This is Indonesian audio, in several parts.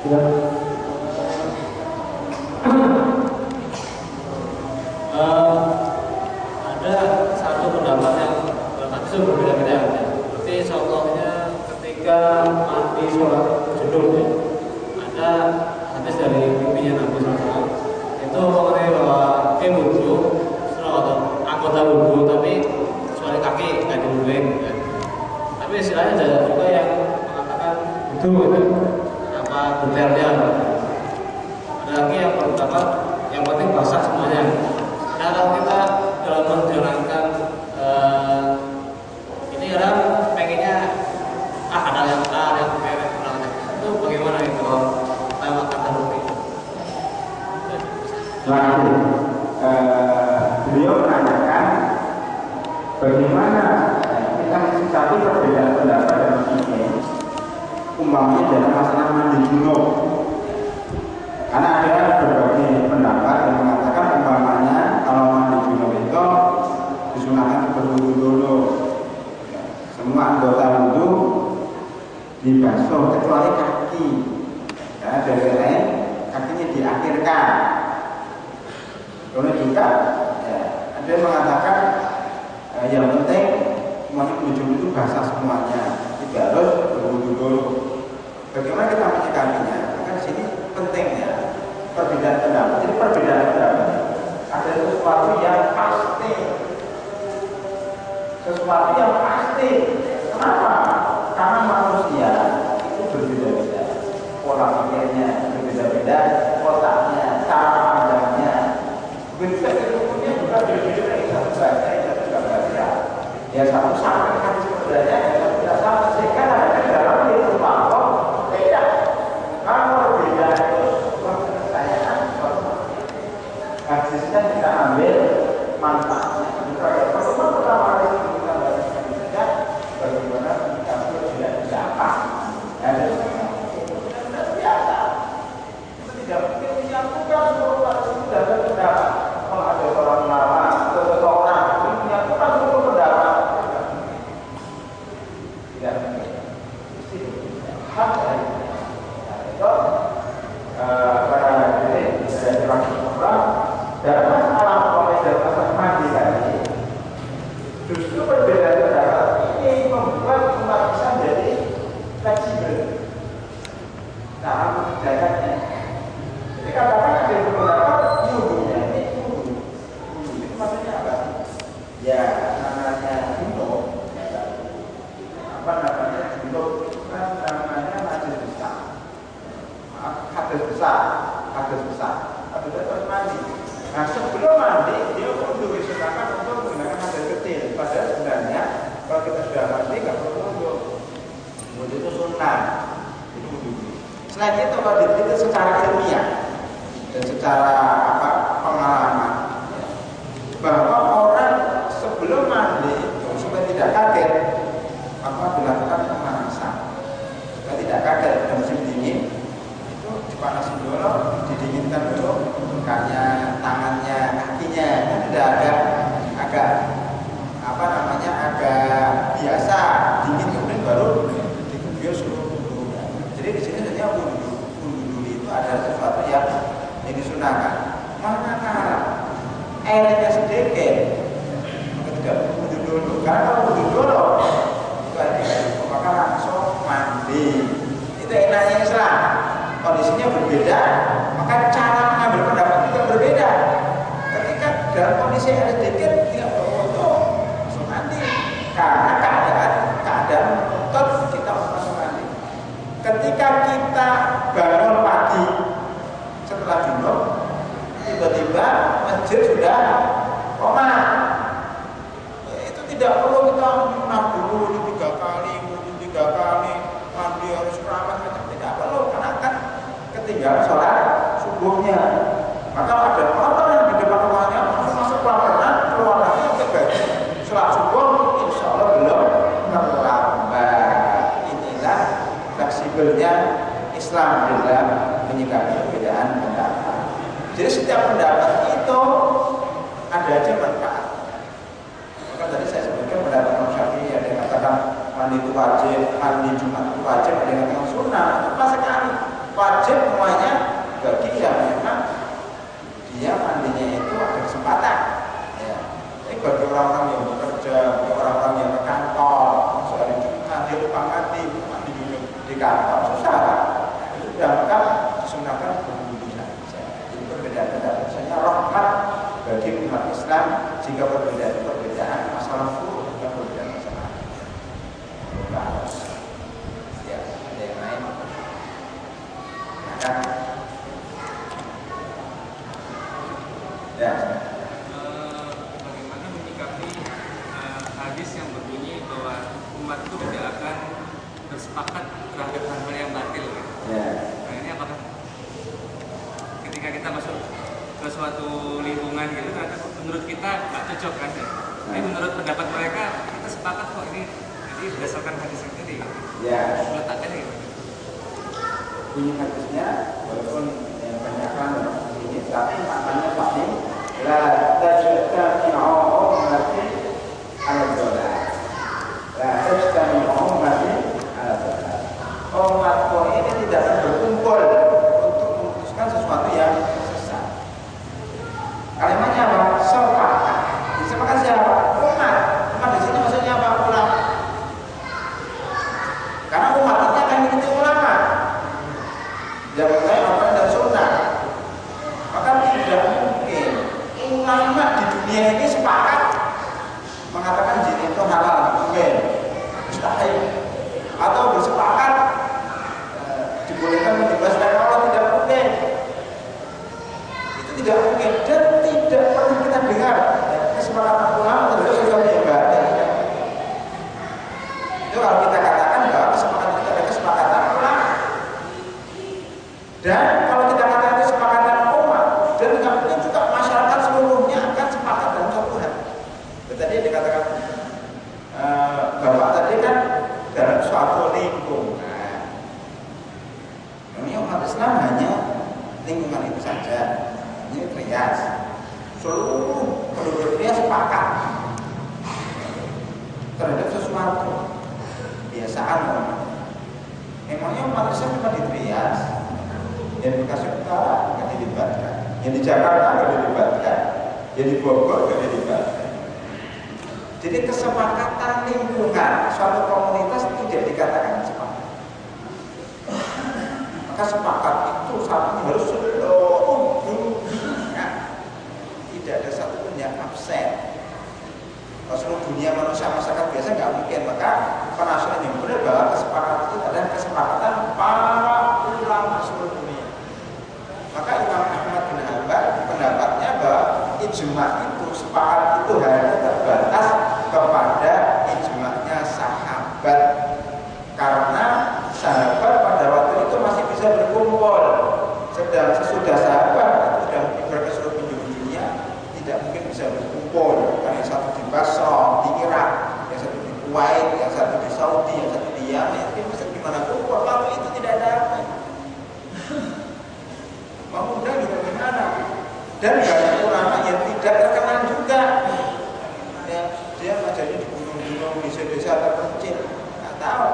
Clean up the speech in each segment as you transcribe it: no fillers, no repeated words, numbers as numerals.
Ya. Ada satu pendapat yang berarti berbeda-beda ya. Seperti contohnya ketika mandi sholat junub ya. Ada hadis dari pimpinnya Nabi SAW itu mengenai bahwa wudhu atau anggota wudhu tapi kecuali kaki nggak diwudhuin ya. Tapi istilahnya ada juga yang mengatakan wudhu ya. Apa detailnya ada lagi yang berpendapat yang penting basah semuanya. Nah kalau kita dalam menjalankan ini orang pengennya ada yang itu bagaimana itu lewat kata rutin. Lalu beliau menanyakan bagaimana kita mensikapi perbedaan pendapat dan opini umpamanya dalam masalah mandi junub. Karena ada berbagai pendapat yang mengatakan umpamanya kalau mandi junub itu disunahkan berwudu dulu. Semua anggota wudu dibasuh kecuali kaki. Ya, dari lain kakinya diakhirkan. Kemudian juga ya, ada yang mengatakan yang penting semuanya menuju itu basah semuanya, tidak harus berwudu dulu. Bagaimana kita menyikapinya? Karena di sini pentingnya perbedaan pendapat. Jadi perbedaan pendapat ada sesuatu yang pasti, sesuatu yang pasti. Kenapa? Karena manusia itu berbeda-beda, pola pikirnya berbeda-beda, otaknya, cara pandangnya. Begitu ilmunya juga berbeda-beda. Yang satu baca, yang satu tidak baca. Ya satu sama dengan sebenarnya, yang satu tidak sama. Sehingga ada dalam itu makhluk beda. Kalau beda itu kepercayaan, hadisnya kita ambil manfaatnya. Pertemuan pertama kali kita baca saja bagaimana kita tidak siapa. Ada tidak biasa. Itu tidak mungkin menyatukan seluruh sudah pendapat. Kalau ada orang lama atau seseorang menyatukan seluruh pendapat, tidak mungkin. Hak dari itu para hadirin dari rahmatullah dalam masalah dan masalah mandi tadi, justru perbedaan pendapat ini membuat umat Islam jadi fleksibel cara mengerjakannya. Jadi katakan ada yang berpendapat wudhunya ini wudhu itu maksudnya apa? Ya namanya junub, apa namanya junub kan namanya najis besar, hadas besar, hadas besar, hadas besar mandi. Nah sebelum mandi dia wudhu disunahkan untuk menggunakan hadas kecil. Padahal sebenarnya kalau kita sudah mandi nggak perlu wudhu. Wudhu itu sunnah, itu wudhu. Selain itu kalau diteliti secara ilmiah dan secara pengalaman bahwa orang sebelum mandi supaya tidak kaget dilakukan pemanasan supaya tidak kaget pada musim dingin itu dipanasin dulu, didinginkan dulu mukanya, tangannya, kakinya itu sudah agak agak biasa dingin kemudian baru dikubur seluruh tubuh. Jadi di sini hanya wudhu itu adalah sesuatu yang disunahkan. Manakala airnya sedikit, maka tidak wudhu dulu. Karena kalau wudhu dulu itu maka langsung mandi. Itu enaknya Islam. Kondisinya berbeda, maka cara mengambil pendapat juga berbeda. Ketika dalam kondisi air sedikit, tidak berwudhu, langsung mandi. Karena keadaan menuntut kita untuk langsung mandi. Ketika kita bangun pagi setelah junub, tiba-tiba masjid sudah koma. Itu tidak perlu kita nabur 3 kali, wudhu 3 kali, mandi harus keramat, macam tidak perlu karena kan ketinggalan sholat subuhnya. Maka ada orang yang di depan rumahnya langsung masuk pelan-pelan, keluar lagi ke baju sholat subuh, insya Allah belum terlambat. Inilah fleksibelnya Islam dalam menyikapi perbedaan pendapat. Jadi setiap pendapat itu ada aja manfaat. Maka tadi saya sebutkan pendapat Imam Syafi'i, ada yang katakan mandi itu wajib, mandi Jumat itu wajib, ada yang katakan sunnah, itu pas sekali. wajib semuanya bagi yang memang dia mandinya itu ada kesempatan. Ya. Ini bagi orang-orang yang bekerja, bagi orang-orang yang ke kantor, sehari Jumat dia lupa mandi dulu di kantor susah kan? Itu berangkat disunahkan berwudu saja. Jadi perbedaan pendapat misalnya rahmat bagi umat Islam jika perbedaan masalah furuh dan perbedaan masalah harus. Ya, ada yang lain. Nah, ya. Bagaimana menyikapi hadis yang berbunyi bahwa umat itu tidak akan bersepakat terhadap hal-hal yang batil? Ya. Nah, ini apakah ketika kita masuk ke suatu lingkungan gitu, ternyata menurut kita nggak cocok kan? Tapi menurut pendapat mereka kita sepakat kok ini. Jadi berdasarkan hadis yang tadi, Ya. meletakkannya gitu. Bunyi hadisnya walaupun yang banyak kan ini, tapi maknanya pasti la tajtami'u ummati 'ala dhalal. La tajtami'u ummati 'ala dhalal. Umatku ini tidak akan berkumpul untuk memutuskan sesuatu yang sesat. Kalimatnya apa? Sepakat. Disepakati siapa? Umat. Umat di sini maksudnya apa? Ulama. Karena umat ini akan mengikuti ulama. Jangan saya Al-Quran dan Sunnah. Maka tidak mungkin ulama di dunia ini sepakat mengatakan zina itu halal, mungkin mustahil, atau bersepakat dibolehkan membebaskan Allah, tidak mungkin. Itu tidak mungkin dan tidak perlu kita dengar kesepakatan ulama terhadap sesuatu yang batil. Itu kalau kita katakan bahwa kesepakatan itu ada kesepakatan ulama. Dan kalau kita katakan kesepakatan umat, dan tidak mungkin juga masyarakat seluruhnya akan sepakat dalam satu hal. Tadi dikatakan Bapak tadi kan dalam suatu lingkungan. Ini umat Islam hanya lingkungan itu saja. Ini Rias. Seluruh penduduk Rias sepakat terhadap sesuatu kebiasaan. Memangnya umat Islam cuma di Rias, yang di Bekasi Utara nggak dilibatkan, yang di Jakarta nggak dilibatkan, yang di Bogor nggak dilibatkan. Jadi kesepakatan lingkungan suatu komunitas tidak dikatakan sepakat. Maka sepakat itu satu harus seluruh dunia, tidak ada satupun yang absen. Kalau seluruh dunia manusia masyarakat biasa nggak mungkin. Maka penafsiran yang benar bahwa kesepakatan itu adalah kesepakatan para ulama seluruh dunia. Maka Imam Ahmad bin Hanbal pendapatnya bahwa ijma itu sepakat itu hanya terbatas kepada ijma'nya sahabat, karena sahabat pada waktu itu masih bisa berkumpul. Sedang sesudah sahabat itu sudah menyebar ke seluruh penjuru dunia, tidak mungkin bisa berkumpul. Karena yang satu di Basra, di Irak, yang satu di Kuwait, yang satu di Saudi, yang satu di Yaman, itu bisa gimana kumpul? Kalau itu tidak ada apa. Mau mudah juga gimana? Dan banyak ulama yang tidak terkenal juga. Ya, dia ngajarnya di gunung-gunung, di desa-desa terpencil, nggak tahu.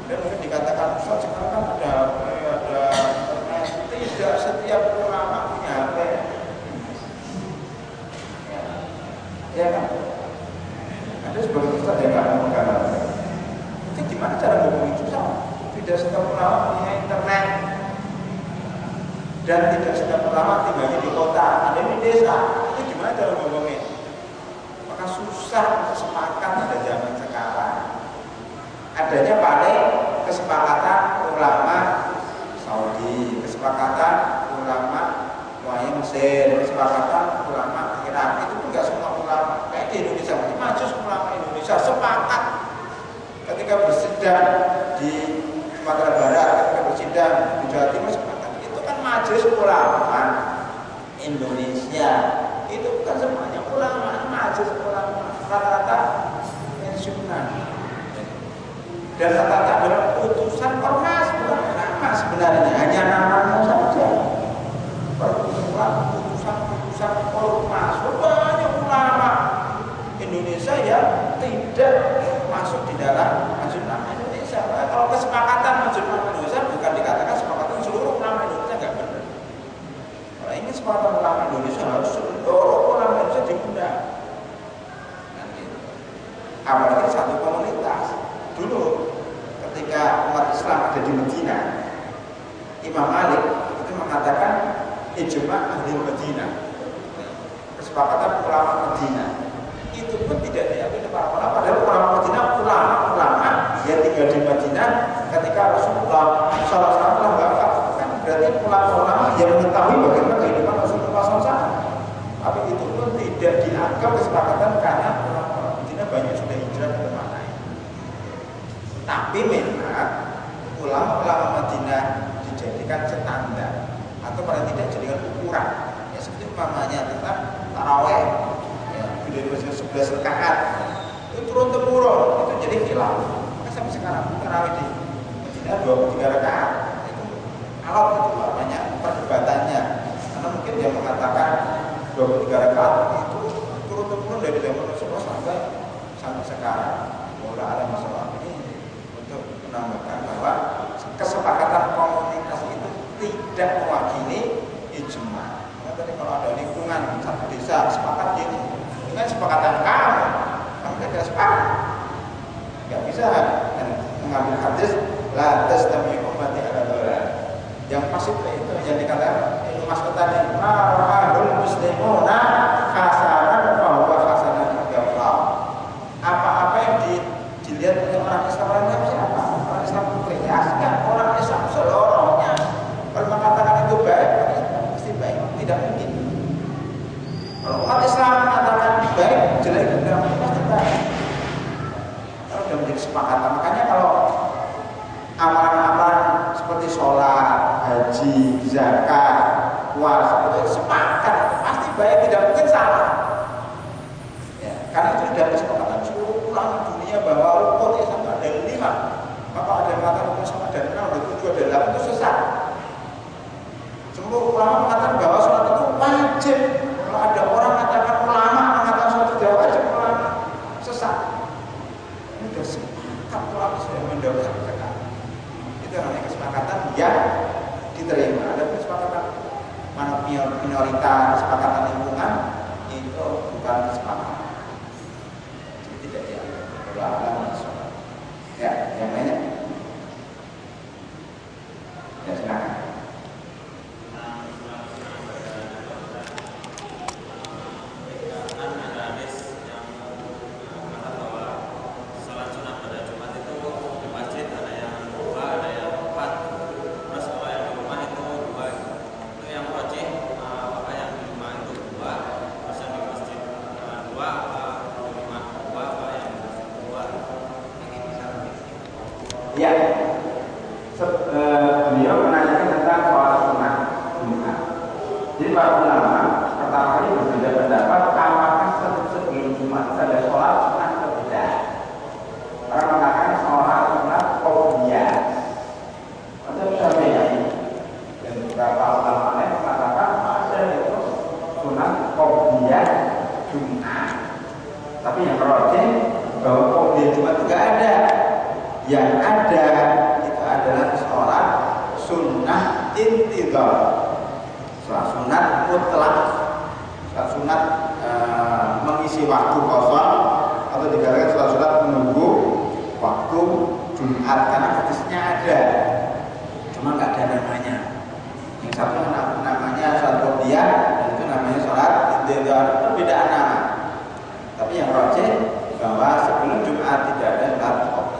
Dan mungkin dikatakan Ustaz sekarang kan ada internet. Tidak setiap ulama punya HP. Ya kan? Ada sebagian Ustaz yang nggak memegang HP. Itu gimana cara ngomongin susah? Tidak setiap ulama punya internet. Dan tidak setiap ulama tinggalnya di kota, ada di desa. Itu gimana cara ngomongin? Maka susah untuk sepakat pada zaman sekarang. Adanya paling kesepakatan ulama Saudi, kesepakatan ulama Mesir, kesepakatan ulama Irak. Itu pun nggak semua ulama. Kayak di Indonesia, majelis ulama Indonesia sepakat ketika bersidang di Sumatera Barat, ketika bersidang di Jawa Timur sepakat. Itu kan majelis ulama Indonesia. Itu bukan semuanya ulama, majelis ulama rata-rata pensiunan. Dan rata-rata adalah putusan ormas, bukan ulama sebenarnya, hanya namanya saja. Putusan ormas, banyak ulama Indonesia yang tidak masuk di dalam majelis ulama Indonesia. Kalau kesepakatan majelis ulama Indonesia bukan dikatakan Islam ada di Medina, Imam Malik itu mengatakan ijma ahli Medina, kesepakatan ulama Medina. Itu pun tidak diakui para ulama. Padahal ulama Medina ulama yang tinggal di Medina ketika Rasulullah SAW telah wafat. Kan berarti ulama yang mengetahui bagaimana kehidupan Rasulullah SAW. Tapi itu pun tidak dianggap kesepakatan karena ulama Medina banyak sudah hijrah ke tempat lain. Tapi memang ulama Medina dijadikan standar atau paling tidak dijadikan ukuran. Ya seperti umpamanya tentang taraweh. Dari 11 rakaat itu turun temurun itu jadi khilaf. Nah, sampai sekarang tarawih di Medina 23 rakaat itu alat itu namanya perdebatannya, karena mungkin dia mengatakan 23 rakaat itu turun temurun dari zaman Rasulullah sampai sekarang. Mulai ada masalah ini untuk menambahkan bahwa kesepakatan komunitas itu tidak mewakili ijma. Karena tadi kalau ada lingkungan satu desa sepakat gini, dengan sepakatan kamu tidak sepakat, nggak bisa mengambil hadis la tastami ummati ala dhalal. Yang pasti itu yang dikatakan Ibnu Mas'ud tadi, ma'rahul muslimuna hasanan wa huwa hasanan Allah. Apa-apa yang dilihat oleh orang Islam, orang siapa? Orang Islam teriaskan, orang Islam seluruhnya kalau mengatakan itu baik, pasti baik, tidak mungkin. Kalau umat Islam mengatakan baik, jelek, tidak pasti baik. Kalau sudah menjadi sepakatan, makanya kalau amalan-amalan seperti sholat, haji, zakat, puasa itu sepakat, pasti baik, tidak mungkin salah. Ya, karena itu sudah kesepakatan seluruh ulama dunia bahwa rukun Islam ada 5. Maka ada yang mengatakan rukun Islam ada 6, ada 7, ada 8 itu sesat. Seluruh ulama mengatakan bahwa sholat itu wajib. Kalau ada orang mengatakan ulama mengatakan sholat tidak wajib, ulama sesat. Ini sudah sepakat ulama sudah mendapatkan. Itu namanya kesepakatan yang diterima. Ada kesepakatan minoritas, kesepakatan lingkungan itu bukan kesepakatan. Jadi tidak ya. Ulama sholat. Ya, yang lainnya. Ya silakan. Ya, beliau menanyakan tentang soal sunnah Jumat. Jadi para ulama pertama kali berbeda pendapat apakah sebelum Jumat ada sholat sunnah atau tidak. Orang mengatakan sholat sunnah qobliyah atau syariah, dan beberapa ulama lain mengatakan ada itu sunnah qobliyah Jumat. Tapi yang rajih bahwa qobliyah Jumat juga ada. Yang ada itu adalah sholat sunnah intidhar, sholat sunat mutlak, sholat sunat mengisi waktu kosong, atau dikatakan sholat menunggu waktu Jumat, karena hadisnya ada, cuma nggak ada namanya. Yang satu namanya sholat qobliyah, dan itu namanya sholat intidhar, perbedaan nama. Tapi yang rajih bahwa sebelum Jumat tidak ada sholat qobliyah.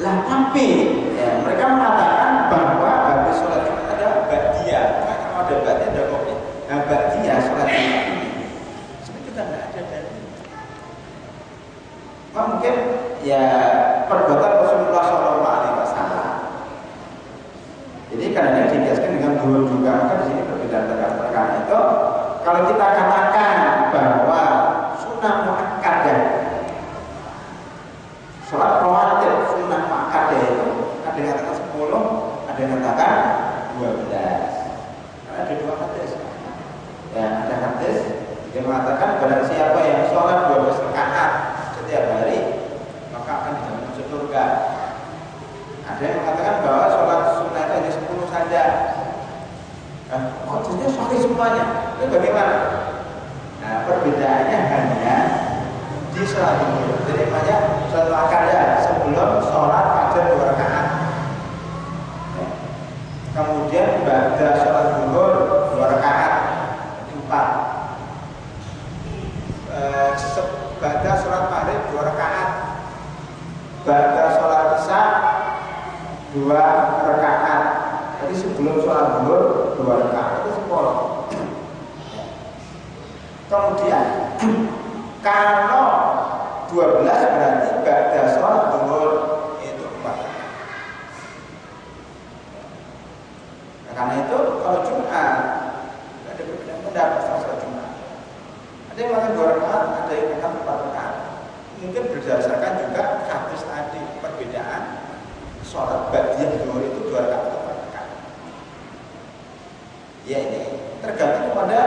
Lah tapi ya, mereka mengatakan bahwa habis sholat Jumat ada ba'diyah. Nah, kalau ada ba'diyah ada kopi. Nah ba'diyah sholat Jumat ini sebenarnya kan tidak ada dalil. Mungkin ya perbuatan Rasulullah SAW. Jadi kadang-kadang dikiaskan dengan dua juga. Maka di sini perbedaan terkait itu. Kalau kita katakan bahwa sunnah muakkadah, sholat rawatib sunnah muakkadah itu ada yang katakan 10, ada yang katakan 12. Karena ada dua hadis. Ya, ada hadis yang mengatakan barang siapa yang sholat 12 rakaat setiap hari maka akan dijamin masuk surga. Ada yang mengatakan bahwa sholat sunnah itu hanya 10 saja. Oh, jadi sahih semuanya. Itu bagaimana? Nah, perbedaannya hanya di sholat ini. Jadi banyak sholat muakkadah sebelum sholat fajar 2 rakaat. 2 rakaat. Jadi sebelum sholat zuhur 2 rakaat itu 10. Kemudian kalau 12 berarti ba'da sholat zuhur itu 4 rakaat. Nah, karena itu kalau Jumat ada berbeda pendapat sholat Jumat. Ada yang mengatakan 2 rakaat, ada yang mengatakan 4 rakaat. Mungkin berdasarkan juga hadis tadi perbedaan sholat ba'diyah zuhur itu 2 rakaat atau 4 rakaat. Ya ini tergantung pada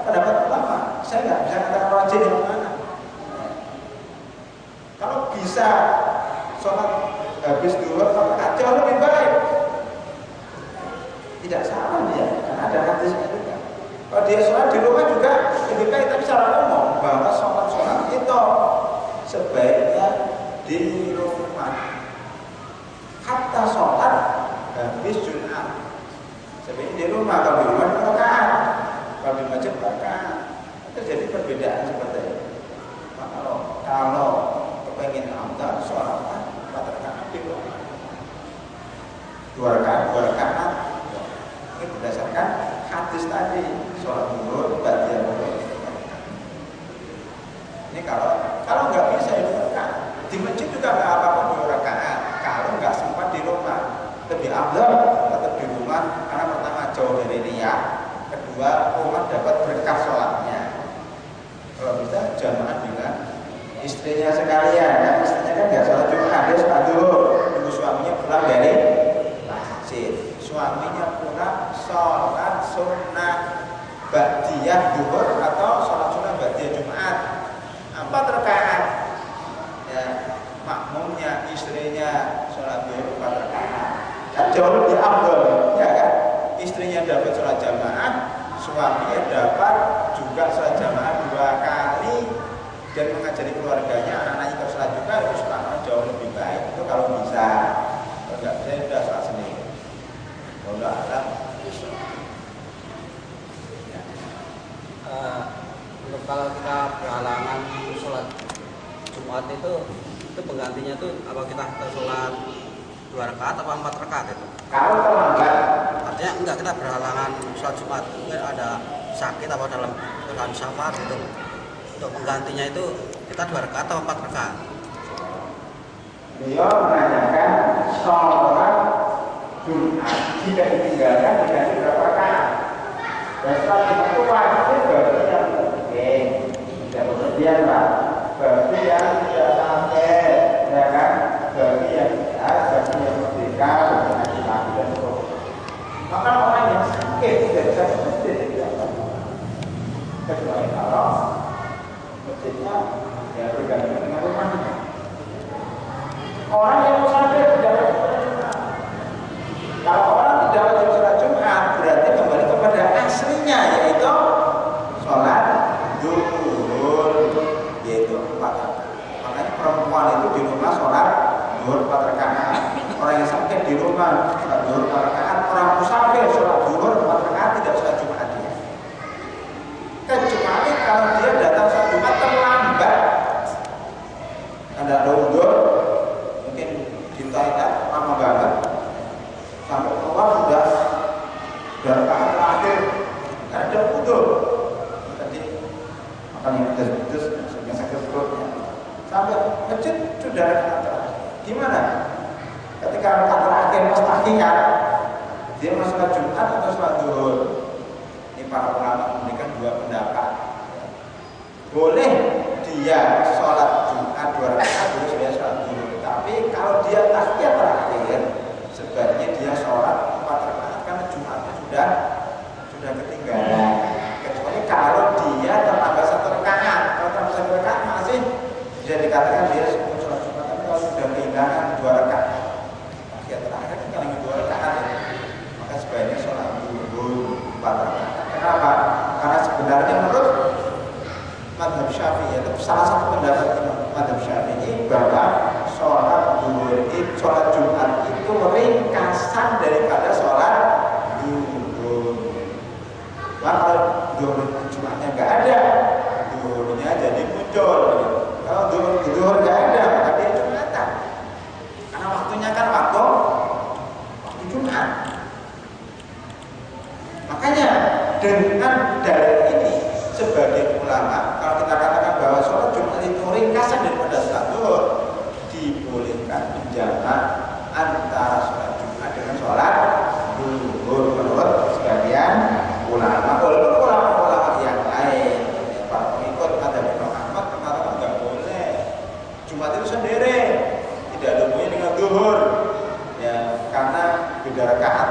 pendapat ulama. Saya nggak bisa katakan rajih yang mana. Kalau bisa sholat habis zuhur 4 rakaat jauh lebih baik. Tidak salah dia, karena ada hadisnya juga. Kalau dia sholat di rumah juga lebih baik, tapi secara umum bahwa sholat itu sebaiknya di rumah. Hatta sholat habis Jumat sebaiknya di rumah. Kalau di rumah 2 rakaat, kalau di masjid 4 rakaat. Terjadi perbedaan seperti itu. Kalau kepengen amdal sholat 4 rakaat di rumah, 2 rakaat. Ini berdasarkan hadis tadi sholat zuhur ba'diyah zuhur. Ini kalau nggak bisa itu rakaat di masjid juga nggak apa-apa 2 rakaat. Kalau nggak sempat di rumah lebih afdal tetap di rumah, karena pertama jauh dari riya, kedua rumah dapat berkah sholatnya. Kalau bisa jamaah dengan istrinya sekalian, kan istrinya kan nggak sholat Jumat, dia sholat zuhur, tunggu suaminya pulang dari masjid. Suaminya pulang sholat sunnah ba'diyah zuhur atau sholat sunnah ba'diyah Jumat 4 rakaat. Ya, makmumnya istrinya sholat zuhur 4 rakaat. Kan jauh lebih afdal, ya kan? Istrinya dapat sholat jamaah, suaminya dapat juga sholat jamaah 2 kali dan mengajari keluarganya, anak-anaknya ke sholat juga, itu subhanallah jauh lebih baik. Itu kalau bisa. Kalau nggak bisa sudah sholat sendiri. Wallahu a'lam. Untuk kalau kita berhalangan sholat Jumat itu penggantinya tuh apa kita sholat 2 rakaat atau 4 rakaat itu? Kalau terlambat, Artinya enggak, kita berhalangan sholat Jumat, mungkin ada sakit atau dalam keadaan safar gitu. Untuk penggantinya itu kita 2 rakaat atau 4 rakaat? beliau menanyakan sholat Jumat jika ditinggalkan diganti berapa rakaat. Dan sholat Jumat itu wajib bagi yang penting, tidak berlebihan Pak. Bagi yang tidak sampai, ya kan? Bagi yang tidak, bagi yang merdeka, bagi yang tidak dan seterusnya. Maka orang yang sakit tidak bisa ke masjid, tidak apa-apa. Kecuali kalau masjidnya ya bergantung dengan rumahnya. Orang yang musafir tidak wajib sholat Jumat. Kalau orang tidak wajib sholat Jumat, berarti kembali kepada aslinya, yaitu sholat zuhur, yaitu 4 rakaat. Makanya perempuan itu di rumah sholat zuhur 4 rakaat. Orang yang sakit di rumah sholat zuhur 4 rakaat. Orang musafir sholat zuhur 4 rakaat, tidak sholat Jumat dia. Kecuali kalau dia datang sholat Jumat terlambat, ada uzur, mungkin di toilet lama banget, sampai keluar sudah rakaat terakhir, nggak ada uzur. Tadi makan yang pedes-pedes, yang sakit perutnya, sampai masjid sudah rakaat terakhir. Gimana? Ketika rakaat terakhir pas tahiyat, dia mau sholat Jumat atau sholat zuhur? Ini para ulama memberikan 2 pendapat. Boleh dia sholat Jumat 2 rakaat, terus dia sholat zuhur. Tapi kalau dia tahiyat terakhir, sebaiknya dia sholat 4 rakaat karena Jumatnya sudah ketinggalan. Kecuali kalau dia terlambat 1 rakaat. Kalau terlambat 1 rakaat masih bisa dikatakan dia sebelum sholat Jumat. Tapi kalau sudah kehilangan 2 rakaat, tahiyat terakhir kan paling 2 rakaat, maka sebaiknya sholat zuhur 4 rakaat. Kenapa? Karena sebenarnya menurut Madhab Syafi'i, itu salah satu pendapat Imam Madhab Syafi'i, dengan dalil ini sebagai ulama, kalau kita katakan bahwa sholat Jumat itu ringkasan daripada sholat zuhur, dibolehkan menjamak antara sholat Jumat dengan sholat zuhur menurut sebagian ulama. Walaupun ulama-ulama yang lain, para pengikut madzhab Imam Ahmad mengatakan nggak boleh. Jumat itu sendiri, tidak ada hubungannya dengan zuhur, ya karena beda rakaat